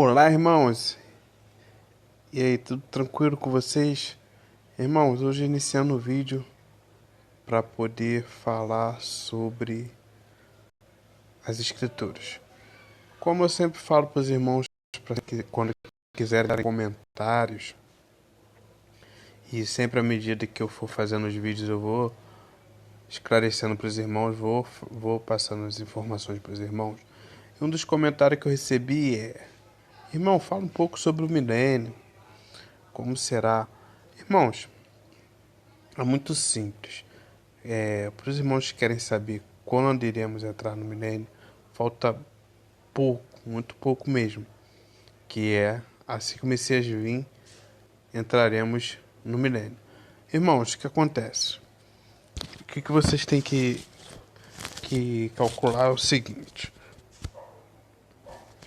Olá, irmãos. E aí, tudo tranquilo com vocês? Irmãos, hoje iniciando o vídeo para poder falar sobre as escrituras. Como eu sempre falo para os irmãos, quando quiserem dar comentários, e sempre à medida que eu for fazendo os vídeos eu vou esclarecendo para os irmãos, vou passando as informações para os irmãos. E um dos comentários que eu recebi é: irmão, fala um pouco sobre o milênio. Como será? Irmãos, é muito simples. Para os irmãos que querem saber quando iremos entrar no milênio, falta pouco, muito pouco mesmo. Que é, assim que o Messias vir, entraremos no milênio. Irmãos, o que acontece? O que vocês têm que calcular é o seguinte.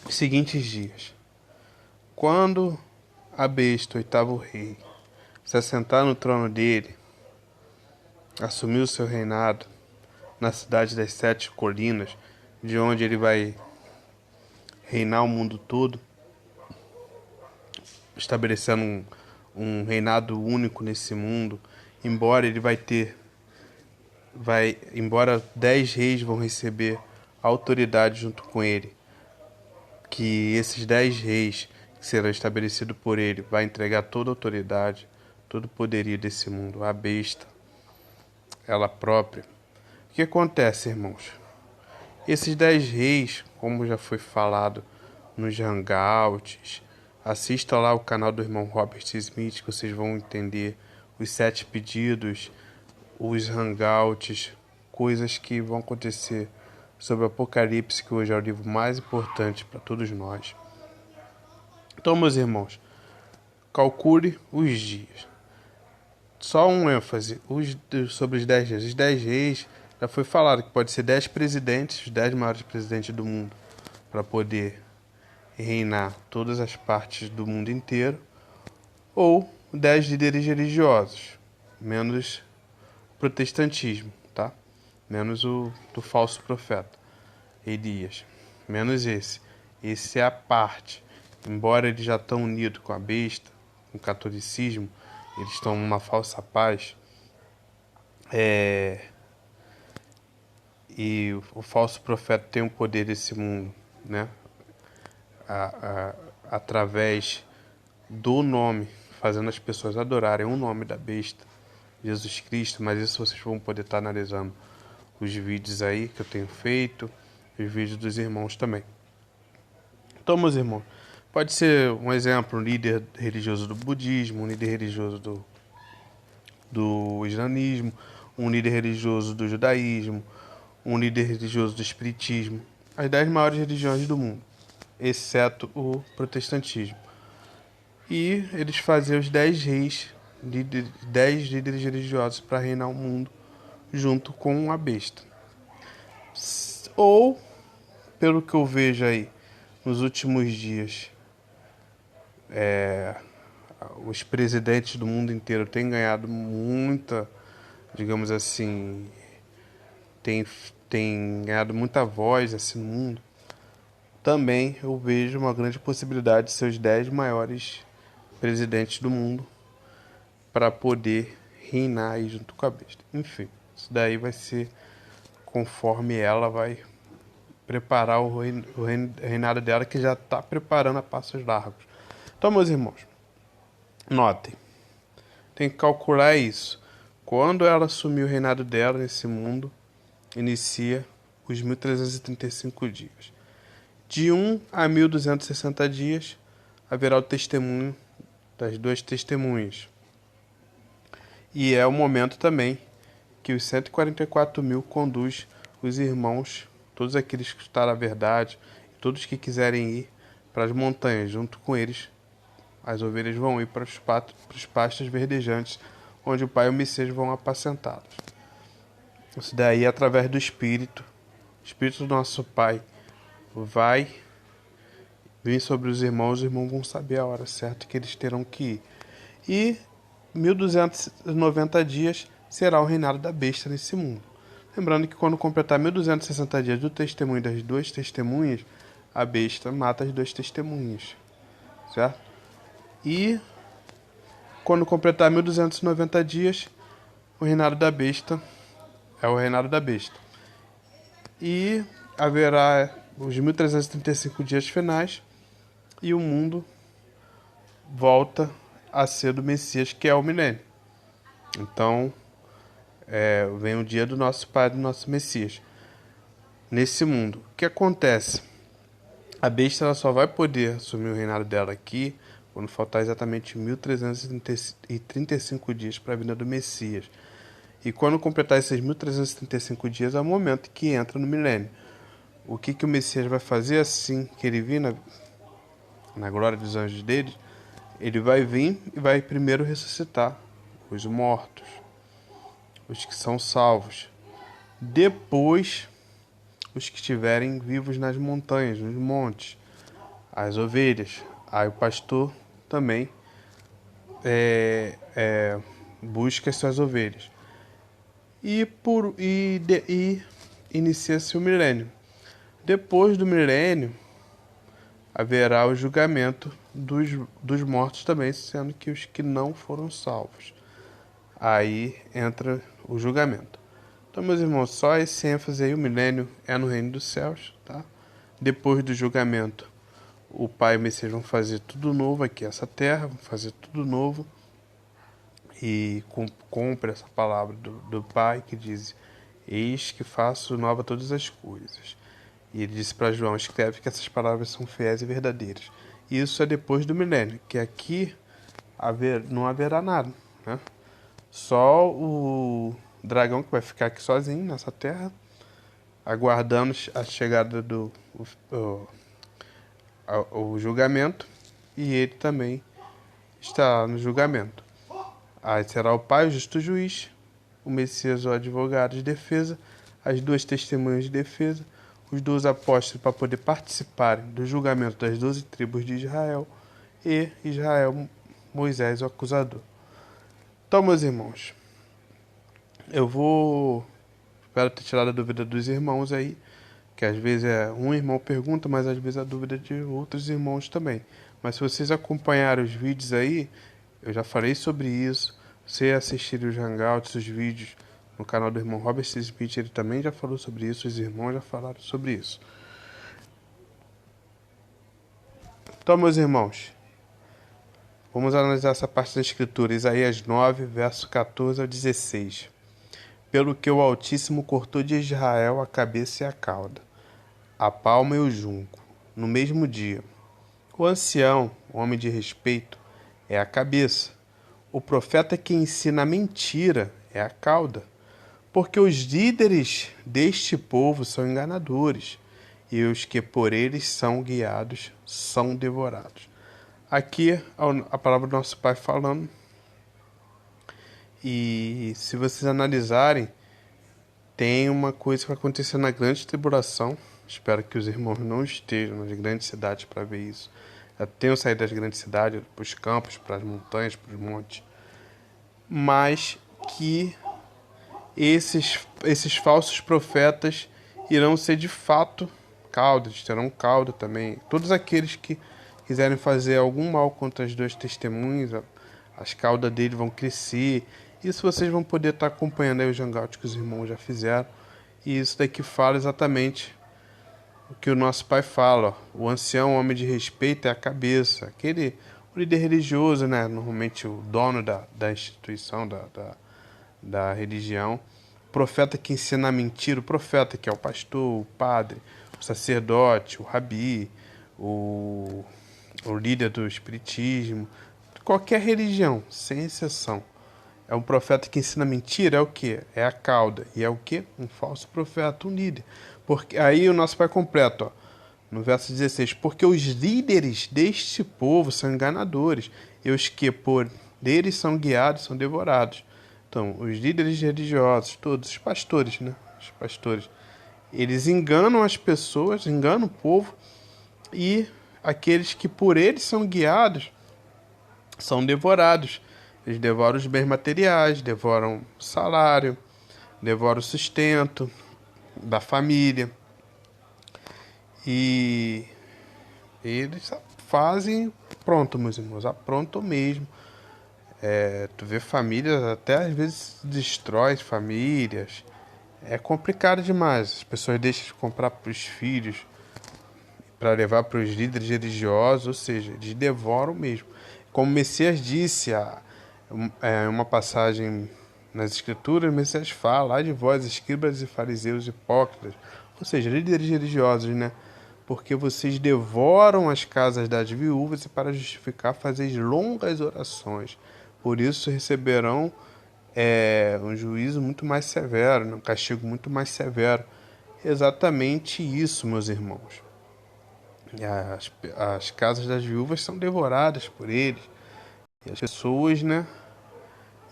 Os seguintes dias. Quando a besta, o oitavo rei, se assentar no trono dele, assumir o seu reinado na cidade das sete colinas, de onde ele vai reinar o mundo todo, estabelecendo um reinado único nesse mundo, embora embora 10 reis vão receber autoridade junto com ele, que esses 10 reis que serão estabelecidos por ele vai entregar toda a autoridade, todo o poderio desse mundo à besta, ela própria. O que acontece, irmãos? Esses 10 reis, como já foi falado nos hangouts, assista lá o canal do irmão Robert Smith, que vocês vão entender os 7 pedidos, os hangouts, coisas que vão acontecer sobre o Apocalipse, que hoje é o livro mais importante para todos nós. Então, meus irmãos, calcule os dias. Só um ênfase sobre os 10 reis. Os 10 reis, já foi falado que pode ser 10 presidentes, os 10 maiores presidentes do mundo, para poder reinar todas as partes do mundo inteiro, ou 10 líderes religiosos, menos o protestantismo, tá? Menos o do falso profeta, Elias, menos esse. Esse é a parte. Embora eles já estão unidos com a besta, com o catolicismo, eles estão numa falsa paz. E o falso profeta tem o poder desse mundo, né? Através do nome, fazendo as pessoas adorarem o nome da besta, Jesus Cristo. Mas isso vocês vão poder estar analisando os vídeos aí que eu tenho feito, os vídeos dos irmãos também. Então, meus irmãos, pode ser um exemplo, um líder religioso do budismo, um líder religioso do islamismo, um líder religioso do judaísmo, um líder religioso do espiritismo, as 10 maiores religiões do mundo, exceto o protestantismo. E eles faziam os 10 reis, 10 líderes religiosos para reinar o mundo junto com a besta. Ou, pelo que eu vejo aí, nos últimos dias, os presidentes do mundo inteiro têm ganhado muita, digamos assim, tem ganhado muita voz assim, no mundo. Também eu vejo uma grande possibilidade de ser os 10 maiores presidentes do mundo para poder reinar aí junto com a besta. Enfim, isso daí vai ser conforme ela vai preparar o reinado dela, que já está preparando a passos largos. Então, meus irmãos, notem, tem que calcular isso. Quando ela assumir o reinado dela nesse mundo, inicia os 1335 dias. De 1 a 1260 dias, haverá o testemunho das duas testemunhas. E é o momento também que os 144.000 conduz os irmãos, todos aqueles que estão na verdade, todos que quiserem ir para as montanhas, junto com eles, as ovelhas vão ir para os pastos verdejantes, onde o Pai e o Messias vão apacentá-los. Isso daí é através do Espírito. O Espírito do nosso Pai vai vir sobre os irmãos vão saber a hora certa que eles terão que ir. E 1290 dias será o reinado da besta nesse mundo. Lembrando que quando completar 1260 dias do testemunho das duas testemunhas, a besta mata as duas testemunhas. certo? E quando completar 1290 dias, o reinado da besta é o reinado da besta. E haverá os 1335 dias finais e o mundo volta a ser do Messias, que é o milênio. Então, vem o dia do nosso Pai, do nosso Messias. Nesse mundo, o que acontece? A besta ela só vai poder assumir o reinado dela aqui quando faltar exatamente 1335 dias para a vinda do Messias. E quando completar esses 1335 dias é o momento que entra no milênio. O que o Messias vai fazer assim que ele vir na glória dos anjos dele? Ele vai vir e vai primeiro ressuscitar os mortos, os que são salvos. Depois, os que estiverem vivos nas montanhas, nos montes, as ovelhas. Aí o pastor também busca as suas ovelhas. E inicia-se o milênio. Depois do milênio, haverá o julgamento dos mortos também, sendo que os que não foram salvos. Aí entra o julgamento. Então, meus irmãos, só esse ênfase aí, o milênio é no reino dos céus, tá? Depois do julgamento, o Pai e o Messias vão fazer tudo novo aqui, essa terra, vão fazer tudo novo. E cumpre essa palavra do Pai que diz: eis que faço nova todas as coisas. E ele disse para João: escreve que essas palavras são fiéis e verdadeiras. E isso é depois do milênio, que aqui não haverá nada, né? Só o dragão que vai ficar aqui sozinho nessa terra, aguardando a chegada o julgamento, e ele também está no julgamento. Aí será o Pai, o justo juiz, o Messias, o advogado de defesa, as duas testemunhas de defesa, os 12 apóstolos para poder participarem do julgamento das 12 tribos de Israel, e Israel, Moisés, o acusador. Então, meus irmãos, espero ter tirado a dúvida dos irmãos aí, que às vezes um irmão pergunta, mas às vezes a dúvida de outros irmãos também. Mas se vocês acompanharem os vídeos aí, eu já falei sobre isso. Se assistirem os hangouts, os vídeos no canal do irmão Robert Smith, ele também já falou sobre isso, os irmãos já falaram sobre isso. Então, meus irmãos, vamos analisar essa parte da Escritura, Isaías 9, verso 14 ao 16. Pelo que o Altíssimo cortou de Israel a cabeça e a cauda, a palma e o junco, no mesmo dia. O ancião, homem de respeito, é a cabeça. O profeta que ensina a mentira é a cauda. Porque os líderes deste povo são enganadores, e os que por eles são guiados são devorados. Aqui a palavra do nosso Pai falando. E se vocês analisarem, tem uma coisa que vai acontecer na grande tribulação. Espero que os irmãos não estejam nas grandes cidades para ver isso. Já tenham saído das grandes cidades, para os campos, para as montanhas, para os montes. Mas que esses falsos profetas irão ser de fato caudas, terão cauda também. Todos aqueles que quiserem fazer algum mal contra as duas testemunhas, as caudas dele vão crescer. Isso vocês vão poder estar acompanhando aí os hangouts que os irmãos já fizeram. E isso daqui fala exatamente o que o nosso Pai fala. Ó. O ancião, o homem de respeito, é a cabeça. O líder religioso, né? Normalmente o dono da instituição, da religião. O profeta que ensina a mentira, o profeta que é o pastor, o padre, o sacerdote, o rabi, o líder do espiritismo, qualquer religião, sem exceção. É um profeta que ensina mentira, é o quê? É a cauda. E é o quê? Um falso profeta, um líder. Porque aí o nosso Pai completa, ó, no verso 16, porque os líderes deste povo são enganadores, e os que por eles são guiados são devorados. Então, os líderes religiosos, todos, os pastores, né? Os pastores, eles enganam as pessoas, enganam o povo, e aqueles que por eles são guiados são devorados. Eles devoram os bens materiais, devoram o salário, devoram o sustento da família. E eles fazem aprontam, meus irmãos, aprontam mesmo. Tu vê famílias, até às vezes destrói famílias. É complicado demais. As pessoas deixam de comprar para os filhos, para levar para os líderes religiosos, ou seja, eles devoram mesmo. Como o Messias disse, uma passagem nas Escrituras, o Messias fala: "Ai de vós, escribas e fariseus hipócritas", ou seja, líderes religiosos, né? Porque vocês devoram as casas das viúvas e para justificar fazeis longas orações. Por isso receberão um juízo muito mais severo, um castigo muito mais severo. Exatamente isso, meus irmãos. As casas das viúvas são devoradas por eles. E as pessoas, né,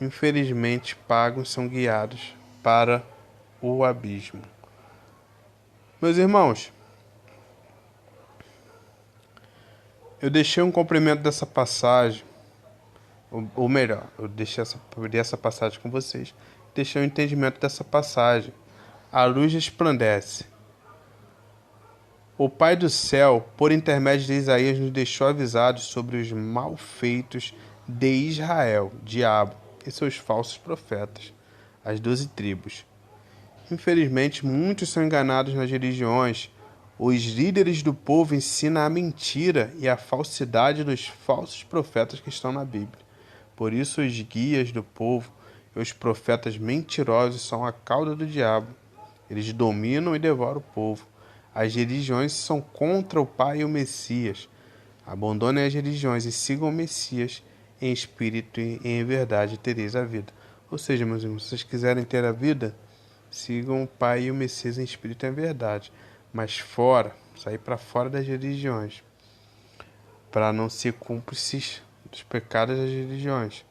infelizmente pagam e são guiados para o abismo. Meus irmãos, eu deixei um complemento dessa passagem, ou melhor, eu li essa passagem com vocês, deixei o entendimento dessa passagem. A luz resplandece. O Pai do céu, por intermédio de Isaías, nos deixou avisados sobre os malfeitos de Israel, diabo e seus falsos profetas, as 12 tribos. Infelizmente, muitos são enganados nas religiões. Os líderes do povo ensinam a mentira e a falsidade dos falsos profetas que estão na Bíblia. Por isso, os guias do povo e os profetas mentirosos são a cauda do diabo. Eles dominam e devoram o povo. As religiões são contra o Pai e o Messias. Abandonem as religiões e sigam o Messias em espírito e em verdade, tereis a vida. Ou seja, meus irmãos, se vocês quiserem ter a vida, sigam o Pai e o Messias em espírito e em verdade. Mas sair para fora das religiões, para não ser cúmplices dos pecados das religiões.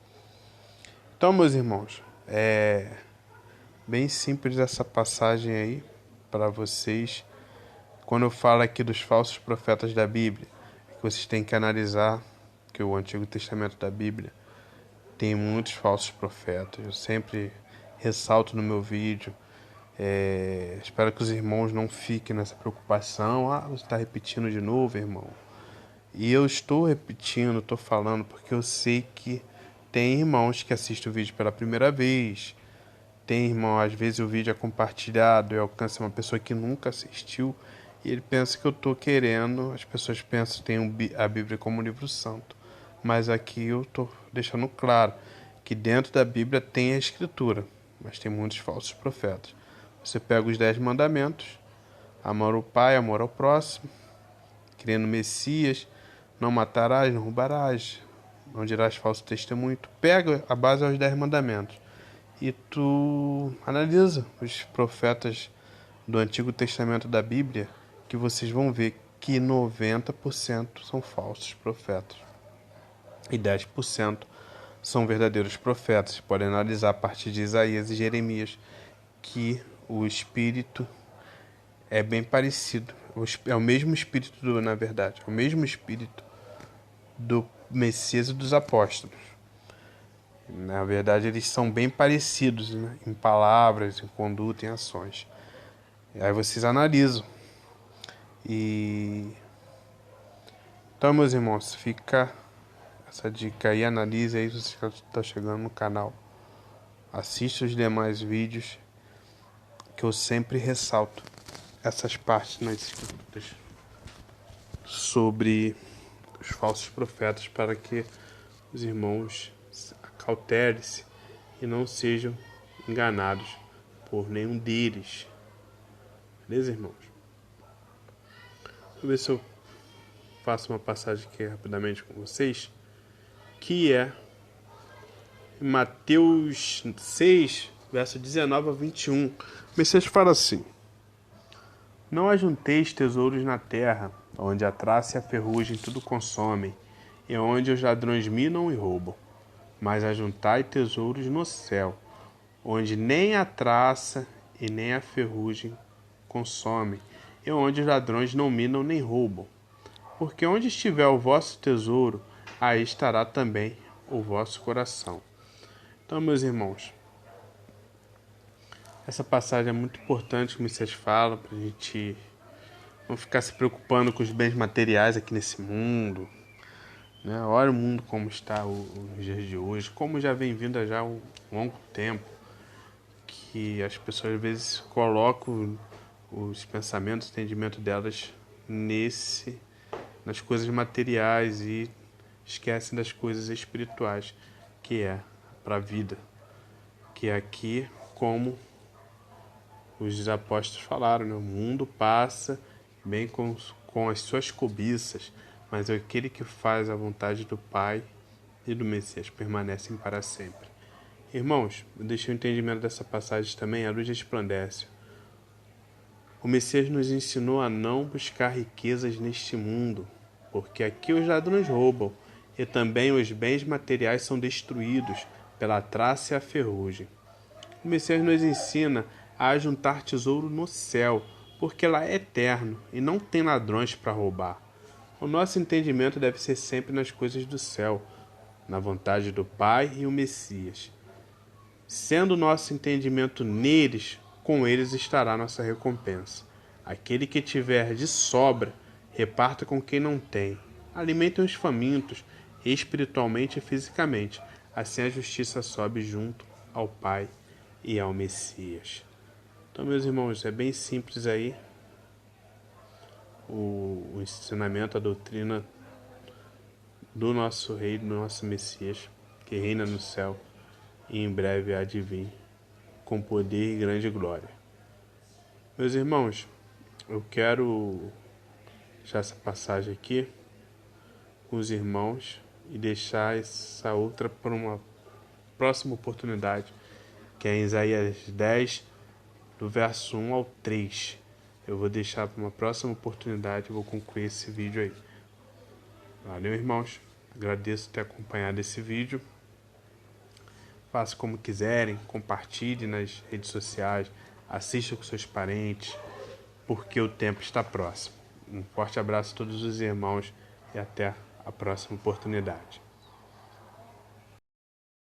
Então, meus irmãos, é bem simples essa passagem aí para vocês. Quando eu falo aqui dos falsos profetas da Bíblia, que vocês têm que analisar que o Antigo Testamento da Bíblia tem muitos falsos profetas. Eu sempre ressalto no meu vídeo. Espero que os irmãos não fiquem nessa preocupação. Você está repetindo de novo, irmão. E eu estou repetindo, estou falando, porque eu sei que tem irmãos que assistem o vídeo pela primeira vez. Tem irmão, às vezes o vídeo é compartilhado e alcança uma pessoa que nunca assistiu. E ele pensa que eu estou querendo, as pessoas pensam que tem a Bíblia como livro santo. Mas aqui eu estou deixando claro que dentro da Bíblia tem a Escritura, mas tem muitos falsos profetas. Você pega os 10 mandamentos: amor ao Pai, amor ao próximo, crendo no Messias, não matarás, não roubarás, não dirás falso testemunho. Tu pega a base aos 10 mandamentos e tu analisa os profetas do Antigo Testamento da Bíblia, que vocês vão ver que 90% são falsos profetas e 10% são verdadeiros profetas. Você pode analisar a partir de Isaías e Jeremias, que o espírito é bem parecido. É o mesmo espírito, na verdade, é o mesmo espírito do Messias e dos apóstolos. Na verdade, eles são bem parecidos, né? Em palavras, em conduta, em ações. E aí vocês analisam. Então, meus irmãos, fica essa dica aí, analise aí se você está chegando no canal. Assista os demais vídeos, que eu sempre ressalto essas partes nas escrituras sobre os falsos profetas, para que os irmãos acautelem-se e não sejam enganados por nenhum deles. Beleza, irmãos? Vou ver se eu faço uma passagem aqui rapidamente com vocês, que é Mateus 6, verso 19 a 21. O Messias fala assim: não ajunteis tesouros na terra, onde a traça e a ferrugem tudo consomem, e onde os ladrões minam e roubam. Mas ajuntai tesouros no céu, onde nem a traça e nem a ferrugem consomem, e onde os ladrões não minam nem roubam. Porque onde estiver o vosso tesouro, aí estará também o vosso coração. Então, meus irmãos, essa passagem é muito importante, como vocês falam, para a gente não ficar se preocupando com os bens materiais aqui nesse mundo, né? Olha o mundo como está os dias de hoje, como já vem vindo já há um longo tempo, que as pessoas às vezes colocam os pensamentos, o entendimento delas nas coisas materiais e esquecem das coisas espirituais, que é para a vida, que é aqui como os apóstolos falaram, né? O mundo passa bem com as suas cobiças, mas aquele que faz a vontade do Pai e do Messias permanecem para sempre. Irmãos, eu deixei o entendimento dessa passagem também, a luz resplandece. O Messias nos ensinou a não buscar riquezas neste mundo, porque aqui os ladrões roubam, e também os bens materiais são destruídos pela traça e a ferrugem. O Messias nos ensina a juntar tesouro no céu, porque lá é eterno e não tem ladrões para roubar. O nosso entendimento deve ser sempre nas coisas do céu, na vontade do Pai e o Messias. Sendo nosso entendimento neles, com eles estará nossa recompensa. Aquele que tiver de sobra, reparta com quem não tem. Alimentem os famintos, espiritualmente e fisicamente. Assim a justiça sobe junto ao Pai e ao Messias. Então, meus irmãos, é bem simples aí o ensinamento, a doutrina do nosso Rei, do nosso Messias, que reina no céu e em breve há de vir com poder e grande glória. Meus irmãos, eu quero deixar essa passagem aqui com os irmãos e deixar essa outra para uma próxima oportunidade, que é em Isaías 10, do verso 1 ao 3. Eu vou deixar para uma próxima oportunidade, eu vou concluir esse vídeo aí. Valeu, irmãos. Agradeço por ter acompanhado esse vídeo. Faça como quiserem, compartilhe nas redes sociais, assista com seus parentes, porque o tempo está próximo. Um forte abraço a todos os irmãos e até a próxima oportunidade.